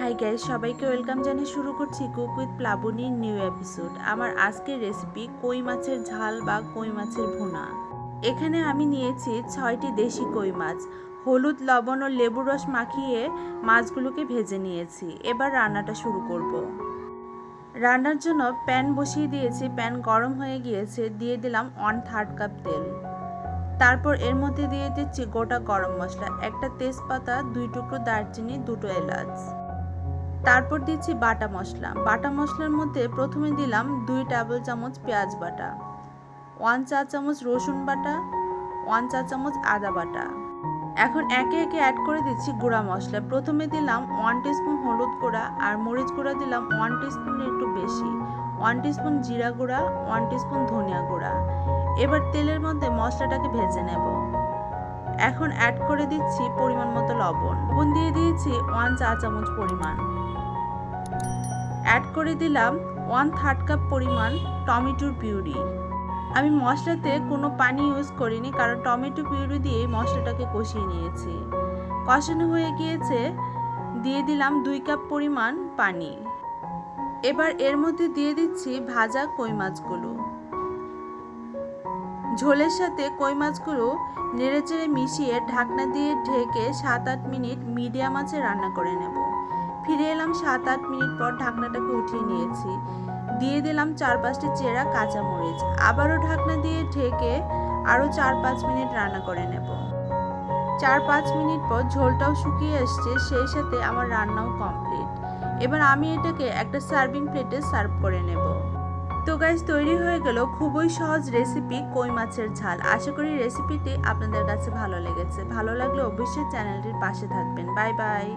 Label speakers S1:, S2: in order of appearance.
S1: Hi guys, সবাইকে welcome জানিয়ে শুরু করছি কুক উইথ প্লাবনীর নিউ এপিসোড। আমার আজকের রেসিপি কই মাছের ঝাল বা কই মাছের ভুনা। এখানে আমি নিয়েছি 6টি দেশি কই মাছ। হলুদ, লবণ ও লেবুর রস মাখিয়ে মাছগুলোকে ভেজে নিয়েছি। এবার রান্নাটা শুরু করব। রান্নার জন্য প্যান বসিয়ে দিয়েছি। প্যান গরম হয়ে গিয়েছে। দিয়ে দিলাম 1/3 কাপ তেল। তারপর এর মধ্যে দিয়ে দিচ্ছি গোটা গরম মশলা, একটা তেজপাতা, 2 টুকরো দারচিনি, 2টো এলাচ। তারপর দিচ্ছি বাটা মশলা। বাটা মশলার মধ্যে প্রথমে দিলাম 2 টেবিল চামচ পেঁয়াজ বাটা, 1 চা চামচ রসুন বাটা, 1 চা চামচ আদা বাটা। এখন একে একে অ্যাড করে দিচ্ছি গুঁড়া মশলা। প্রথমে দিলাম 1 টিস্পুন হলুদ গুঁড়া আর মরিচ গুঁড়া দিলাম 1 টিস্পুনের একটু বেশি, 1 টিস্পুন জিরা গুঁড়া, 1 টিস্পুন ধনিয়া গুঁড়া। এবার তেলের মধ্যে মশলাটাকে ভেজে নেব। এখন অ্যাড করে দিচ্ছি পরিমাণ মতো লবণ। লবণ দিয়ে দিয়েছি 1 চা চামচ পরিমাণ। অ্যাড করে দিলাম 1/3 কাপ পরিমাণ টমেটোর পিউরি। আমি মশলাতে কোনো পানি ইউজ করিনি, কারণ টমেটো পিউরি দিয়ে মশলাটাকে কষিয়ে নিয়েছি। কষানো হয়ে গিয়েছে, দিয়ে দিলাম 2 কাপ পরিমাণ পানি। এবার এর মধ্যে দিয়ে দিচ্ছি ভাজা কই মাছগুলো। ঝোলের সাথে কই মাছগুলো নেড়েচেড়ে মিশিয়ে ঢাকনা দিয়ে ঢেকে 7-8 মিনিট মিডিয়াম আঁচে রান্না করে নেব। ফিরে এলাম 7-8 মিনিট পর। ঢাকনাটাকে উঠিয়ে নিয়েছি। দিয়ে দিলাম 4-5টি চেরা কাঁচামরিচ। আবারও ঢাকনা দিয়ে ঢেকে আরও 4-5 মিনিট রান্না করে নেব। 4-5 মিনিট পর ঝোলটাও শুকিয়ে এসছে, সেই সাথে আমার রান্নাও কমপ্লিট। এবার আমি এটাকে একটা সার্ভিং প্লেটে সার্ভ করে নেব। তো গাইস, তৈরি হয়ে গেল খুবই সহজ রেসিপি কই মাছের ঝাল। আশা করি রেসিপিটি আপনাদের কাছে ভালো লেগেছে। ভালো লাগলে অবশ্যই চ্যানেলটির পাশে থাকবেন। Bye bye.